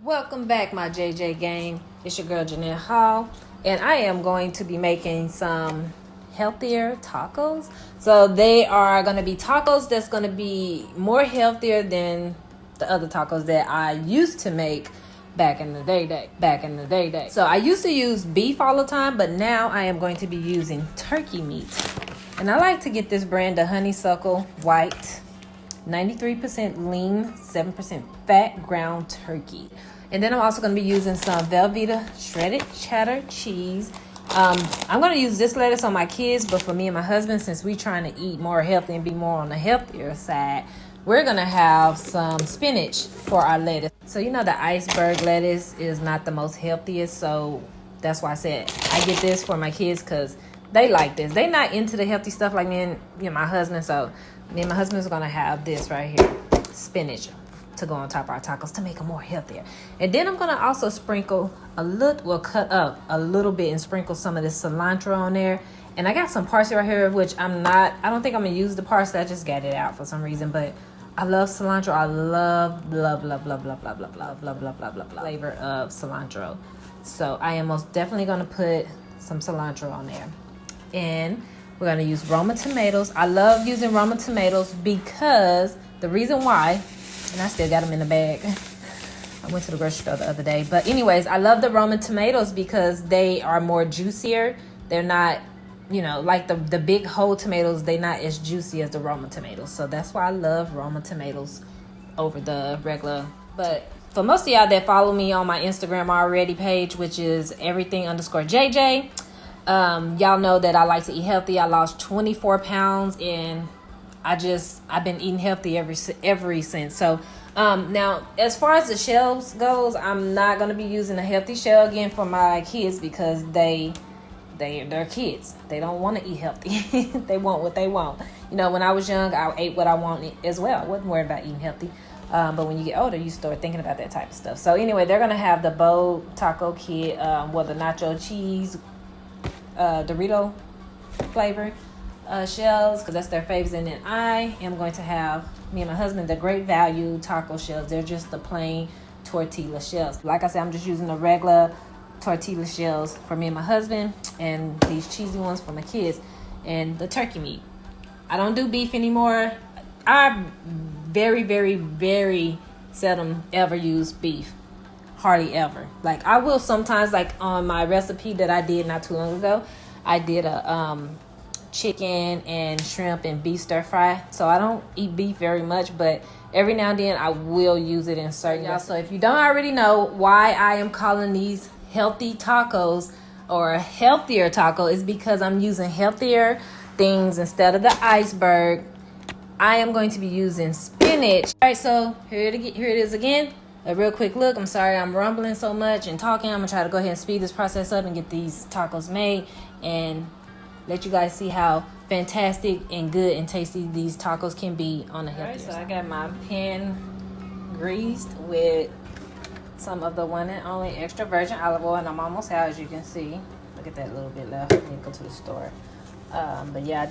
Welcome back, my JJ gang. It's your girl Jannette Hall, and I am going to be making some healthier tacos. So they are going to be tacos that's going to be more healthier than the other tacos that I used to make back in the day. So I used to use beef all the time, but now I am going to be using turkey meat. And I like to get this brand of honeysuckle white 93% lean, 7% fat ground turkey. And then I'm also going to be using some Velveeta shredded cheddar cheese. I'm going to use this lettuce on my kids, but for me and my husband, since we're trying to eat more healthy and be more on the healthier side, we're going to have some spinach for our lettuce. So you know the iceberg lettuce is not the most healthiest, so that's why I said I get this for my kids because they like this. They not into the healthy stuff like me and my husband, so me and my husband is going to have this right here, spinach, to go on top of our tacos to make them more healthier. And then I'm going to also sprinkle cut up a little bit and sprinkle some of this cilantro on there. And I got some parsley right here, which I don't think I'm going to use the parsley. I just got it out for some reason, but I love cilantro. I love flavor of cilantro. So I am most definitely going to put some cilantro on there. And we're going to use Roma tomatoes. I love using Roma tomatoes because the reason why, and I still got them in the bag. I went to the grocery store the other day. But anyways, I love the Roma tomatoes because they are more juicier. They're not, like the big whole tomatoes, they're not as juicy as the Roma tomatoes. So that's why I love Roma tomatoes over the regular. But for most of y'all that follow me on my Instagram already page, which is everything_JJ, y'all know that I like to eat healthy. I lost 24 pounds and I've been eating healthy ever since. So now as far as the shells goes, I'm not going to be using a healthy shell again for my kids because they're kids. They don't want to eat healthy. They want what they want. When I was young, I ate what I wanted as well. I wasn't worried about eating healthy. But when you get older, you start thinking about that type of stuff. So anyway, they're going to have the bold taco kit, the nacho cheese, Dorito flavor shells, because that's their favorites. And then I am going to have, me and my husband, the Great Value taco shells. They're just the plain tortilla shells. Like I said, I'm just using the regular tortilla shells for me and my husband, and these cheesy ones for my kids, and the turkey meat. I don't do beef anymore. I very, very, very seldom ever use beef. Hardly ever. Like I will sometimes, like on my recipe that I did not too long ago, I did a chicken and shrimp and beef stir fry. So I don't eat beef very much, but every now and then I will use it in certain y'all. So if you don't already know why I am calling these healthy tacos or a healthier taco, is because I'm using healthier things instead of the iceberg. I am going to be using spinach. All right, so here it is again. A real quick look. I'm sorry I'm rumbling so much and talking. I'm gonna try to go ahead and speed this process up and get these tacos made and let you guys see how fantastic and good and tasty these tacos can be on the healthier side. So I got my pan greased with some of the one and only extra virgin olive oil, and I'm almost out, as you can see. Look at that little bit left. I need to go to the store. But yeah, I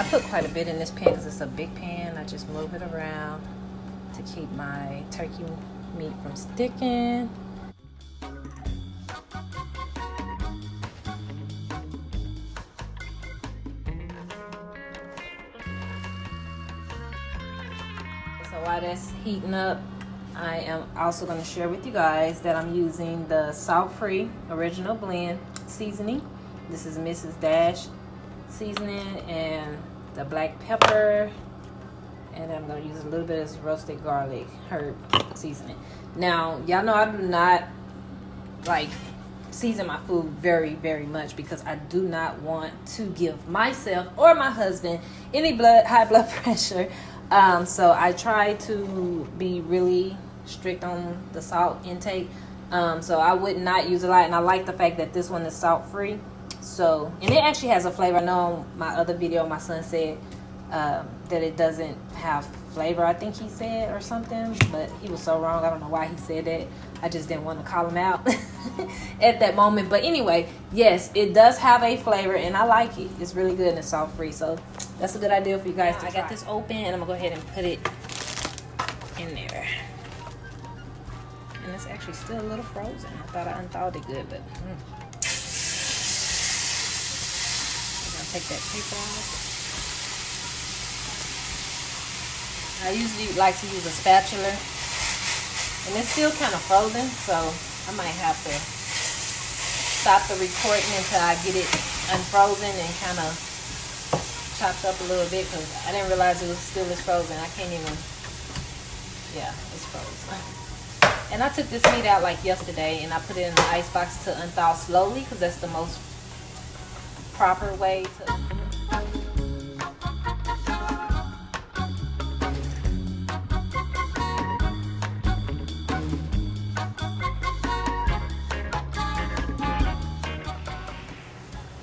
put quite a bit in this pan because it's a big pan. I just move it around to keep my turkey meat from sticking. So while that's heating up, I am also going to share with you guys that I'm using the salt-free original blend seasoning. This is Mrs. Dash seasoning, and the black pepper, and I'm going to use a little bit of this roasted garlic herb seasoning. Now, y'all know I do not like season my food very, very much because I do not want to give myself or my husband any high blood pressure. So I try to be really strict on the salt intake. So I would not use a lot, and I like the fact that this one is salt-free. So, and it actually has a flavor. I know on my other video, my son said that it doesn't have flavor, I think he said, or something, but he was so wrong. I don't know why he said that. I just didn't want to call him out at that moment. But anyway, yes, it does have a flavor, and I like it. It's really good and it's salt-free. So that's a good idea for you guys to try. I got this open, and I'm going to go ahead and put it in there. and it's actually still a little frozen. I thought I unthawed it good, but I'm gonna take that paper off. I usually like to use a spatula, and it's still kind of frozen, so I might have to stop the recording until I get it unfrozen and kind of chopped up a little bit, because I didn't realize it was still as frozen. I can't even, yeah, it's frozen. And I took this meat out like yesterday, and I put it in the ice box to unthaw slowly, because that's the most proper way to.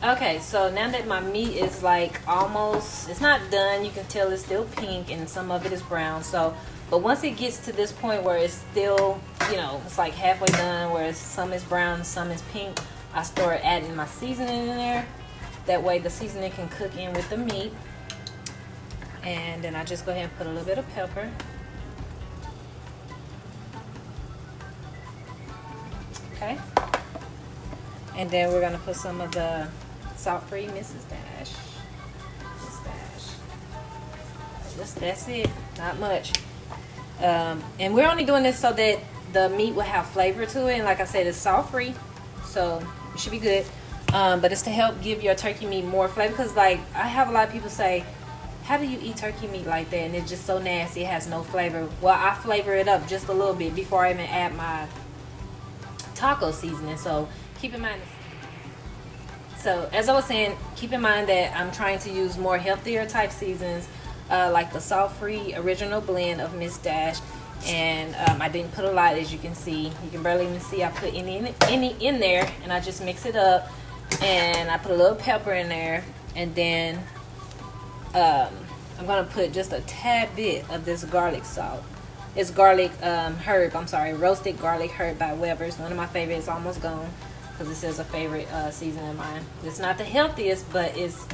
Okay, so now that my meat is like almost, it's not done, you can tell it's still pink and some of it is brown. So, but once it gets to this point where it's still, you know, it's like halfway done, where some is brown, some is pink, I start adding my seasoning in there. That way the seasoning can cook in with the meat. And then I just go ahead and put a little bit of pepper. Okay. And then we're gonna put some of the salt-free Mrs. Dash. That's it. Not much. And we're only doing this so that the meat will have flavor to it. And like I said, it's salt-free, so it should be good. But it's to help give your turkey meat more flavor. Because like I have a lot of people say, how do you eat turkey meat like that? And it's just so nasty. It has no flavor. Well, I flavor it up just a little bit before I even add my taco seasoning. So keep in mind. So as I was saying, keep in mind that I'm trying to use more healthier type seasons, like the salt-free original blend of Miss Dash. And I didn't put a lot, as you can see. You can barely even see I put any in there, and I just mix it up. And I put a little pepper in there, and then I'm gonna put just a tad bit of this garlic salt. It's garlic herb. I'm sorry, roasted garlic herb by Weber's. One of my favorites. Almost gone. Because this is a favorite season of mine. It's not the healthiest, but it's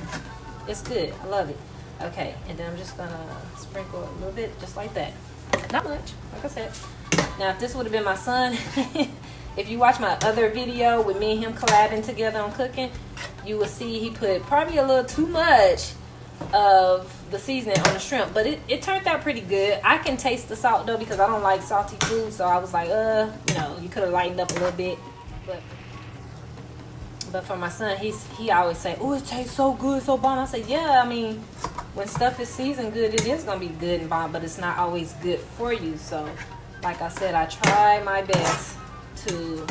good. I love it. Okay, and then I'm just gonna sprinkle a little bit, just like that. Not much, like I said. Now, if this would have been my son, if you watch my other video with me and him collabing together on cooking, you will see he put probably a little too much of the seasoning on the shrimp, but it turned out pretty good. I can taste the salt though, because I don't like salty food, so I was like, you know, you could have lightened up a little bit, but for my son, he always say, oh, it tastes so good, so bomb. I say, yeah, I mean, when stuff is seasoned good, it is going to be good and bomb, but it's not always good for you. So, like I said, I try my best to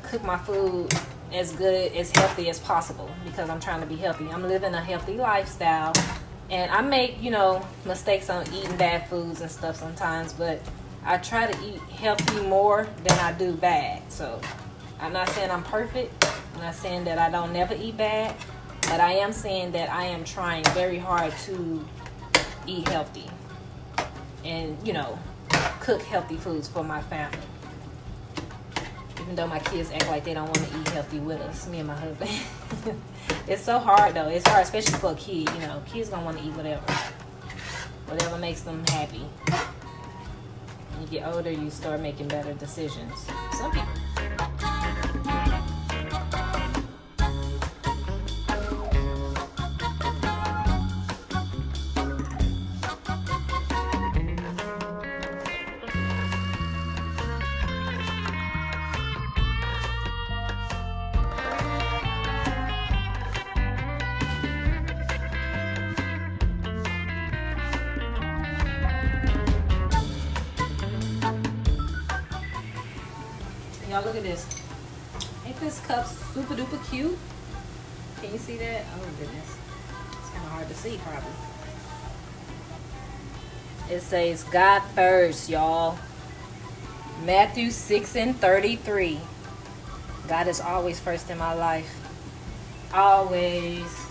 cook my food as good, as healthy as possible, because I'm trying to be healthy. I'm living a healthy lifestyle, and I make, you know, mistakes on eating bad foods and stuff sometimes, but I try to eat healthy more than I do bad. So, I'm not saying I'm perfect. I'm not saying that I don't never eat bad, but I am saying that I am trying very hard to eat healthy and, you know, cook healthy foods for my family. Even though my kids act like they don't want to eat healthy with us, me and my husband. It's so hard though. It's hard, especially for a kid. You know, kids gonna want to eat whatever makes them happy. When you get older, you start making better decisions. Some people. Y'all look at this. Ain't this cup super duper cute? Can you see that? Oh goodness. It's kind of hard to see probably. It says God first, y'all. Matthew 6:33. God is always first in my life. Always.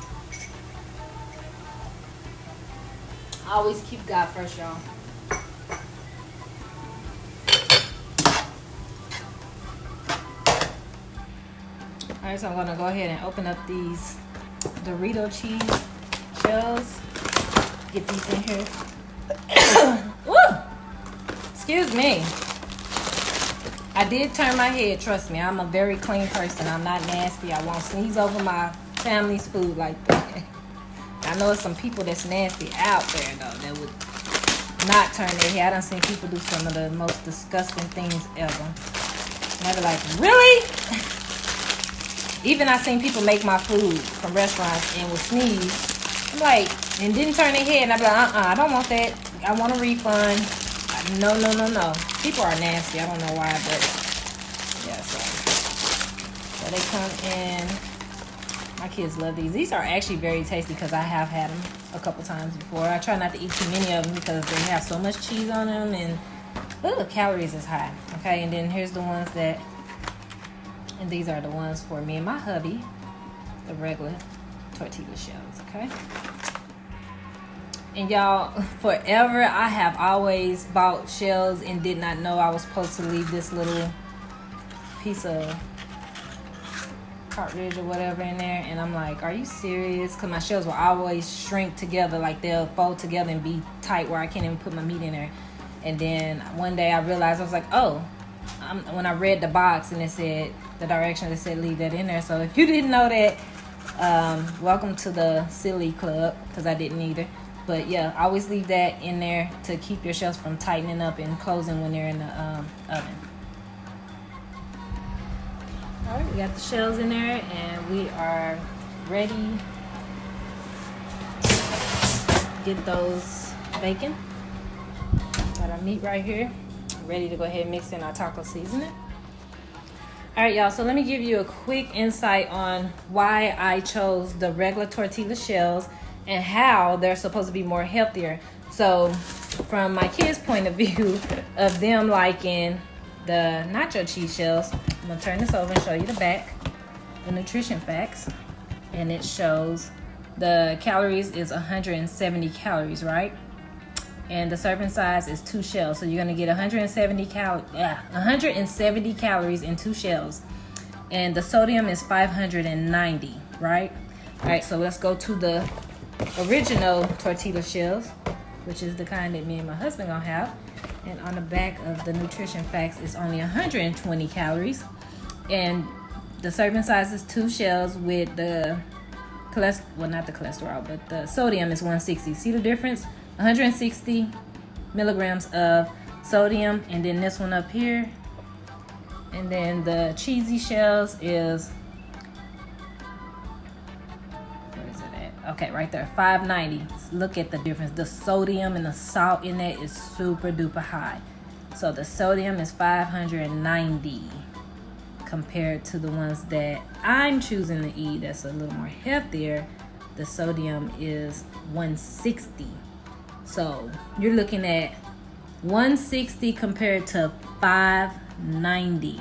Always keep God first, y'all. Alright, so I'm gonna go ahead and open up these Dorito cheese shells. Get these in here. Woo! Excuse me. I did turn my head, trust me. I'm a very clean person. I'm not nasty. I won't sneeze over my family's food like that. I know there's some people that's nasty out there, though, that would not turn their head. I done seen people do some of the most disgusting things ever. And I be like, really? Even I seen people make my food from restaurants and would sneeze. I'm like, and didn't turn their head. And I be like, I don't want that. I want a refund. No. People are nasty. I don't know why, but yeah, so they come in. My kids love these. These are actually very tasty because I have had them a couple times before. I try not to eat too many of them because they have so much cheese on them and the calories is high. Okay, and then here's the ones that, and these are the ones for me and my hubby, the regular tortilla shells. Okay. And y'all, forever I have always bought shells and did not know I was supposed to leave this little piece of cartridge or whatever in there. And I'm like, are you serious? Because my shells will always shrink together, like they'll fold together and be tight where I can't even put my meat in there. And then one day I realized, I was like, oh, when I read the box and it said, the directions, it said leave that in there. So if you didn't know that, welcome to the silly club, because I didn't either. But yeah, always leave that in there to keep your shells from tightening up and closing when they're in the oven. All right, we got the shells in there and we are ready to get those bacon. Got our meat right here. Ready to go ahead and mix in our taco seasoning. All right, y'all, so let me give you a quick insight on why I chose the regular tortilla shells and how they're supposed to be more healthier. So from my kids' point of view of them liking the nacho cheese shells, I'm gonna turn this over and show you the back, the nutrition facts. And it shows the calories is 170 calories, right? And the serving size is 2 shells. So you're gonna get 170 calories in 2 shells. And the sodium is 590, right? All right, so let's go to the original tortilla shells, which is the kind that me and my husband gonna have. And on the back of the nutrition facts, it's only 120 calories. And the serving size is 2 shells with the not the cholesterol, but the sodium is 160. See the difference? 160 milligrams of sodium, and then this one up here. And then the cheesy shells is, okay, right there, 590. Look at the difference. The sodium and the salt in there is super duper high. So the sodium is 590 compared to the ones that I'm choosing to eat that's a little more healthier. The sodium is 160. So you're looking at 160 compared to 590.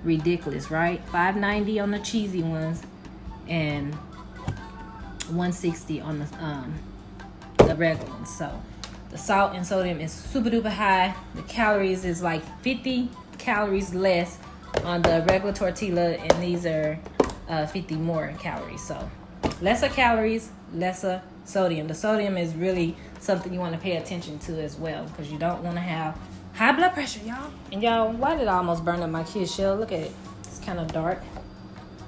Ridiculous, right? 590 on the cheesy ones and 160 on the regular ones. So the salt and sodium is super duper high. The calories is like 50 calories less on the regular tortilla, and these are 50 more calories. So lesser calories, lesser sodium. The sodium is really something you want to pay attention to as well, because you don't want to have high blood pressure, y'all. And y'all, why did I almost burn up my kid's shell? Look at it. It's kind of dark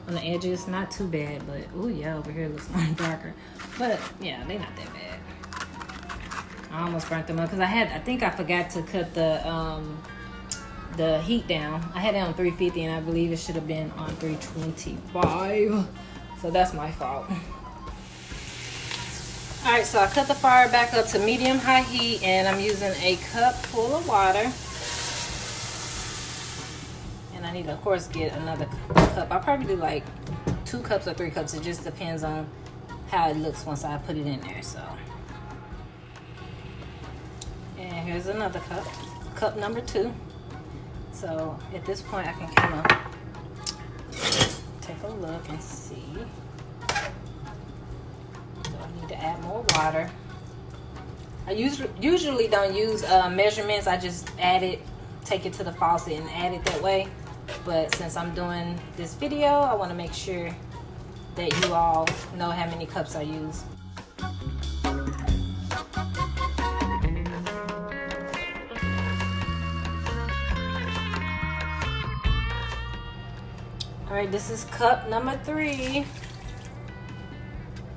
on the edges. Not too bad, but oh yeah, over here it looks more darker. But yeah, they're not that bad. I almost burnt them up because I think I forgot to cut the heat down. I had it on 350 and I believe it should have been on 325. So that's my fault. All right, so I cut the fire back up to medium high heat, and I'm using a cup full of water. And I need to, of course, get another cup. I'll probably do like 2 cups or 3 cups. It just depends on how it looks once I put it in there. So, and here's another cup number 2. So at this point, I can kind of take a look and see. I need to add more water. I usually don't use measurements. I just take it to the faucet and add it that way. But since I'm doing this video, I want to make sure that you all know how many cups I use. right, this is cup number 3.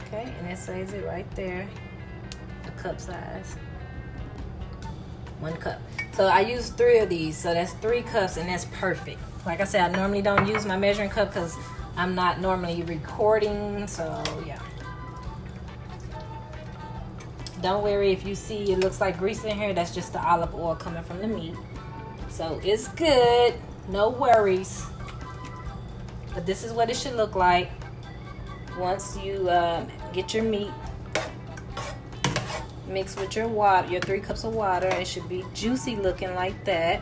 Okay, and it says it right there, the cup size. 1 cup. So I used 3 of these, so that's 3 cups, and that's perfect. Like I said, I normally don't use my measuring cup because I'm not normally recording, so yeah. Don't worry if you see it looks like grease in here, that's just the olive oil coming from the meat. So it's good, no worries. But this is what it should look like once you get your meat mixed with your water, your 3 cups of water. It should be juicy looking like that.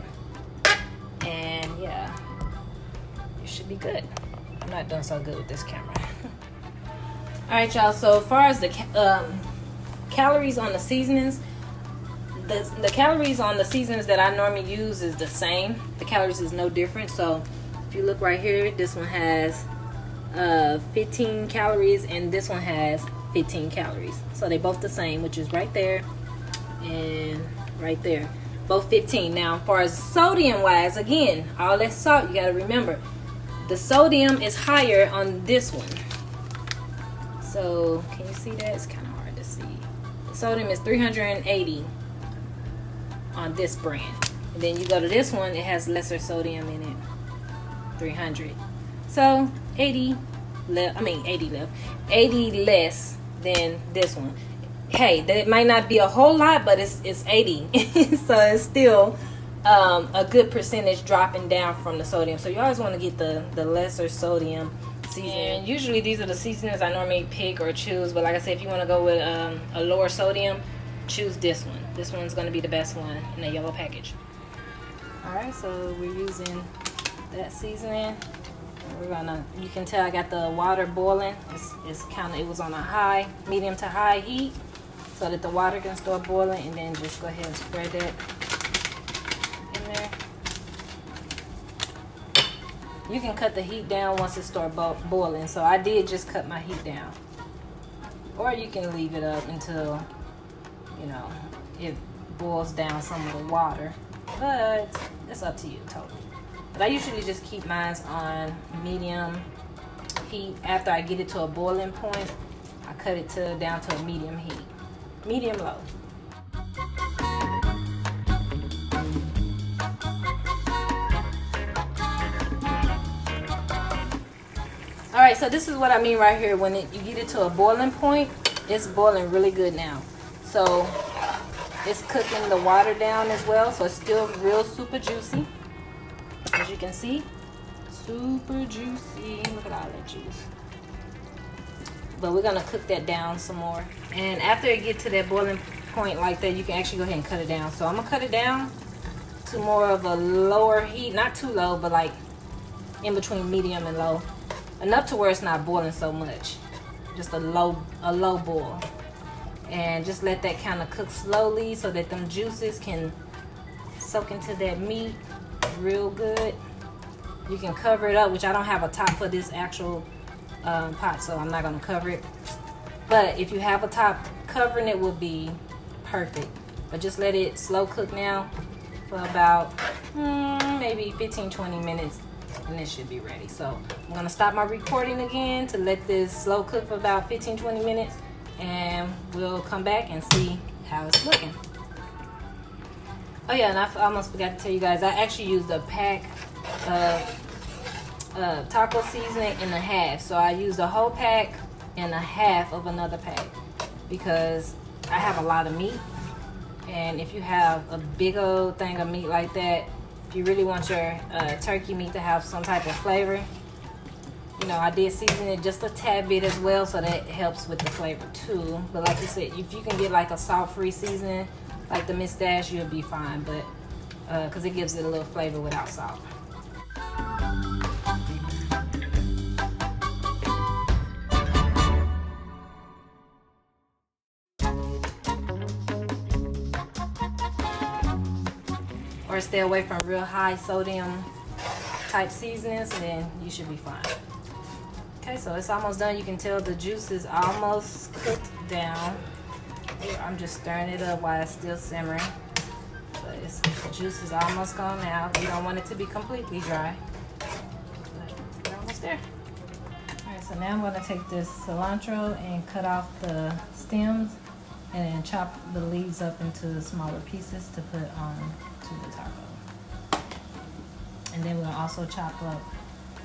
And yeah, it should be good. I'm not doing so good with this camera. All right, y'all, so as far as the calories on the seasonings, the calories on the seasonings that I normally use is the same. The calories is no different. So if you look right here, this one has 15 calories and this one has 15 calories. So they both the same, which is right there and right there, both 15. Now as far as sodium wise, again, all that salt, you got to remember the sodium is higher on this one. So can you see that? It's kind of hard to see. The sodium is 380 on this brand, and then you go to this one, it has lesser sodium in it, 300. So 80 left, 80 less than this one. Hey, that might not be a whole lot, but it's 80. So it's still a good percentage dropping down from the sodium. So you always want to get the lesser sodium seasoning. And usually these are the seasonings I normally pick or choose, but like I said, if you want to go with a lower sodium, choose this one. This one's going to be the best one in the yellow package. Alright, so we're using that seasoning. We're gonna, you can tell I got the water boiling. It was on a medium to high heat, so that the water can start boiling, and then just go ahead and spread that in there. You can cut the heat down once it starts boiling, so I did just cut my heat down. Or you can leave it up until, you know, it boils down some of the water, but it's up to you totally. But I usually just keep mine on medium heat. After I get it to a boiling point, I cut it down to a medium heat, medium low. All right, so this is what I mean right here. When you get it to a boiling point, it's boiling really good now. So it's cooking the water down as well, so it's still real super juicy. As you can see, super juicy. Look at all that juice. But we're gonna cook that down some more. And after it gets to that boiling point like that, you can actually go ahead and cut it down. So I'm gonna cut it down to more of a lower heat, not too low, but like in between medium and low. Enough to where it's not boiling so much. Just a low boil. And just let that kind of cook slowly so that them juices can soak into that meat real good. You can cover it up, which I don't have a top for this actual pot, so I'm not going to cover it. But if you have a top, covering it would be perfect. But just let it slow cook now for about maybe 15-20 minutes, and it should be ready. So I'm going to stop my recording again to let this slow cook for about 15-20 minutes, and we'll come back and see how it's looking. Oh yeah, and I almost forgot to tell you guys, I actually used a pack of taco seasoning in a half. So I used a whole pack and a half of another pack because I have a lot of meat. And if you have a big old thing of meat like that, if you really want your turkey meat to have some type of flavor, you know, I did season it just a tad bit as well, so that helps with the flavor too. But like you said, if you can get like a salt-free seasoning, like the Miss Dash, you'll be fine, but because it gives it a little flavor without salt. Or stay away from real high sodium type seasonings, and then you should be fine. Okay, so it's almost done. You can tell the juice is almost cooked down. I'm just stirring it up while it's still simmering. But the juice is almost gone out. You don't want it to be completely dry. But we're almost almost there. All right, so now I'm gonna take this cilantro and cut off the stems and then chop the leaves up into smaller pieces to put on to the taco. And then we'll also chop up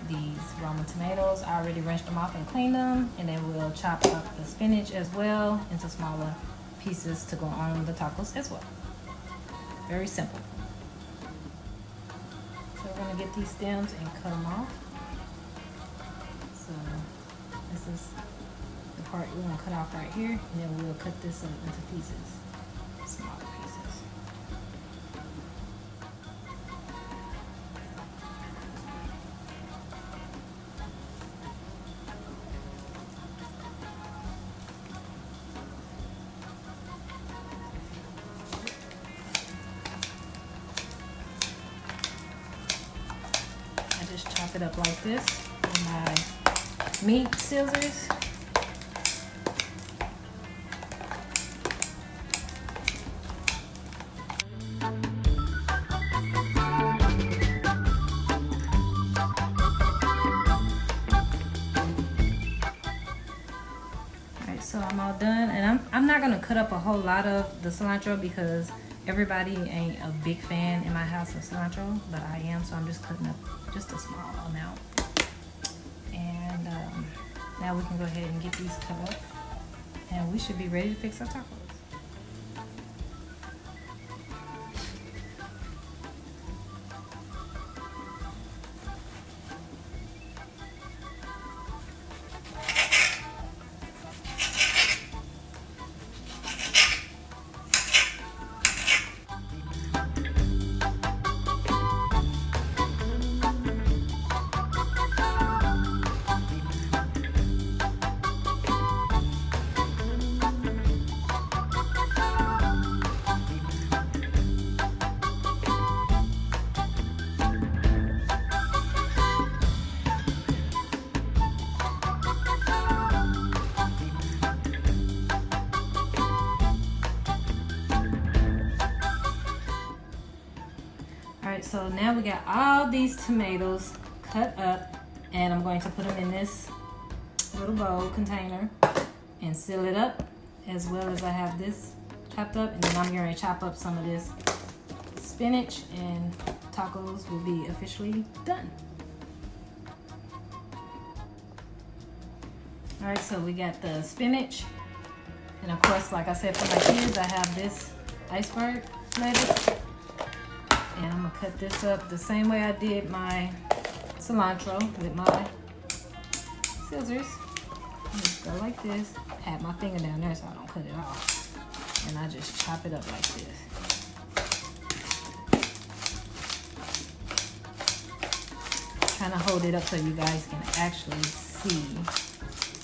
these Roma tomatoes. I already rinsed them off and cleaned them. And then we'll chop up the spinach as well into smaller pieces to go on the tacos as well. Very simple. So we're gonna get these stems and cut them off. So this is the part we're gonna cut off right here, and then we'll cut this up into pieces, smaller pieces. I just chop it up like this with my meat scissors. So I'm all done, and I'm not gonna cut up a whole lot of the cilantro because everybody ain't a big fan in my house of cilantro, but I am, so I'm just cutting up just a small amount. And now we can go ahead and get these cut up, and we should be ready to fix our tacos. Alright, so now we got all these tomatoes cut up, and I'm going to put them in this little bowl container and seal it up, as well as I have this chopped up, and then I'm going to chop up some of this spinach, and tacos will be officially done. Alright, so we got the spinach, and of course, like I said, for my kids, I have this iceberg lettuce. And I'm gonna cut this up the same way I did my cilantro with my scissors. Just go like this. Pat my finger down there so I don't cut it off. And I just chop it up like this. Trying to hold it up so you guys can actually see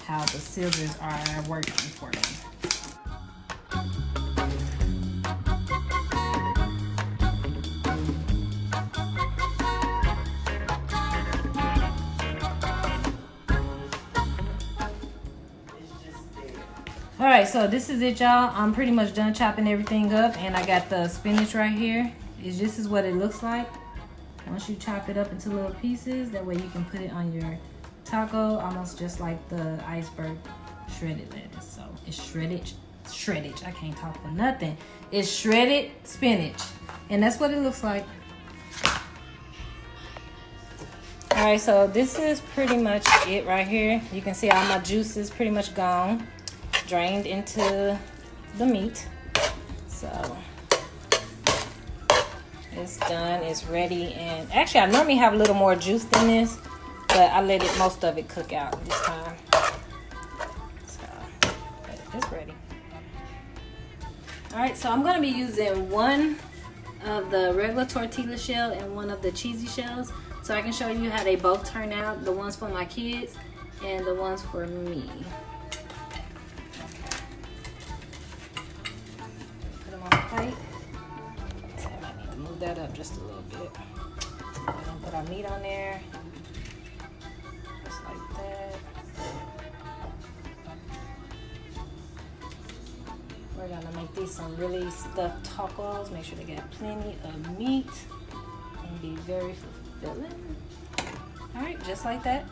how the scissors are working for me. Alright, so this is it, y'all. I'm pretty much done chopping everything up, and I got the spinach right here. This is what it looks like once you chop it up into little pieces. That way you can put it on your taco, almost just like the iceberg shredded lettuce. So it's shredded. I can't talk for nothing. It's shredded spinach, and that's what it looks like. Alright, so this is pretty much it right here. You can see all my juice is pretty much gone, drained into the meat. So it's done, it's ready. And actually I normally have a little more juice than this, but I let most of it cook out this time. So but it's ready. All right, so I'm gonna be using one of the regular tortilla shell and one of the cheesy shells, so I can show you how they both turn out, the ones for my kids and the ones for me. Plate. So I might need to move that up just a little bit. We're gonna put our meat on there, just like that. We're gonna make these some really stuffed tacos. Make sure they got plenty of meat and be very fulfilling. All right, just like that.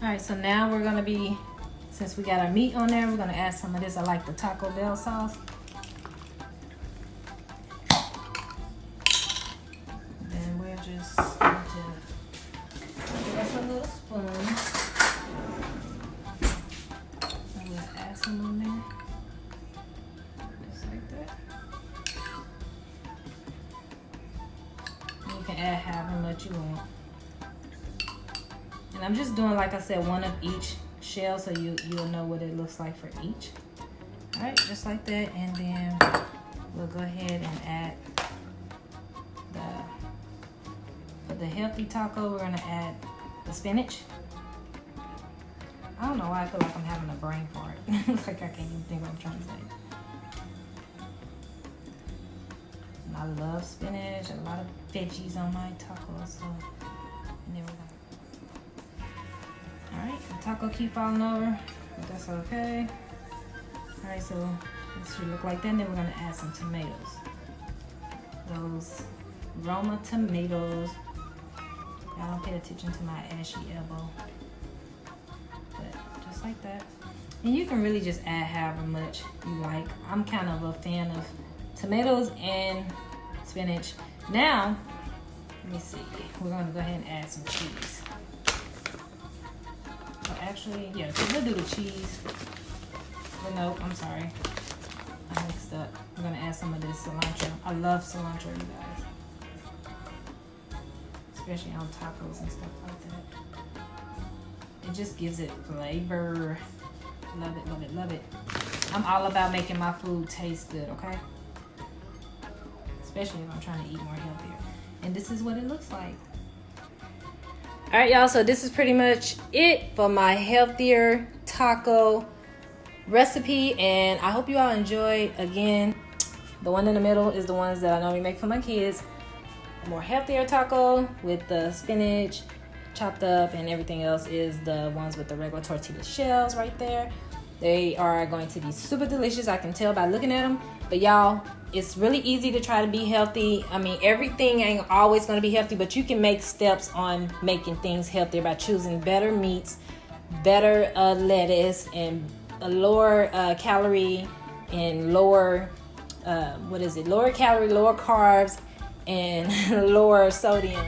All right, so now we're gonna be, since we got our meat on there, we're gonna add some of this. I like the Taco Bell sauce. Then we're just going to give us a little spoon. And we'll add some on there. Just like that. And you can add however much you want. And I'm just doing, like I said, one of each shell so you'll know what it looks like for each. All right, just like that. And then we'll go ahead and add for the healthy taco, we're gonna add the spinach. I don't know why I feel like I'm having a brain fart. Like I can't even think what I'm trying to say. And I love spinach, a lot of veggies on my tacos. So, and then we're gonna. Alright, the taco keep falling over, but that's okay. Alright, so this should look like that. And then we're gonna add some tomatoes. Those Roma tomatoes. Y'all don't pay attention to my ashy elbow. But just like that. And you can really just add however much you like. I'm kind of a fan of tomatoes and spinach. Now, let me see. We're gonna go ahead and add some cheese. Actually, yeah, so we'll do the cheese. But no, I'm sorry. I mixed up. We're gonna add some of this cilantro. I love cilantro, you guys. Especially on tacos and stuff like that. It just gives it flavor. Love it, love it, love it. I'm all about making my food taste good, okay? Especially if I'm trying to eat more healthier. And this is what it looks like. All right, y'all, so this is pretty much it for my healthier taco recipe, and I hope you all enjoy. Again, the one in the middle is the ones that I normally make for my kids. A more healthier taco with the spinach chopped up, and everything else is the ones with the regular tortilla shells right there. They are going to be super delicious. I can tell by looking at them. But y'all, it's really easy to try to be healthy. I mean, everything ain't always going to be healthy, but you can make steps on making things healthier by choosing better meats, better lettuce, and a lower calorie and lower, lower calorie, lower carbs, and lower sodium.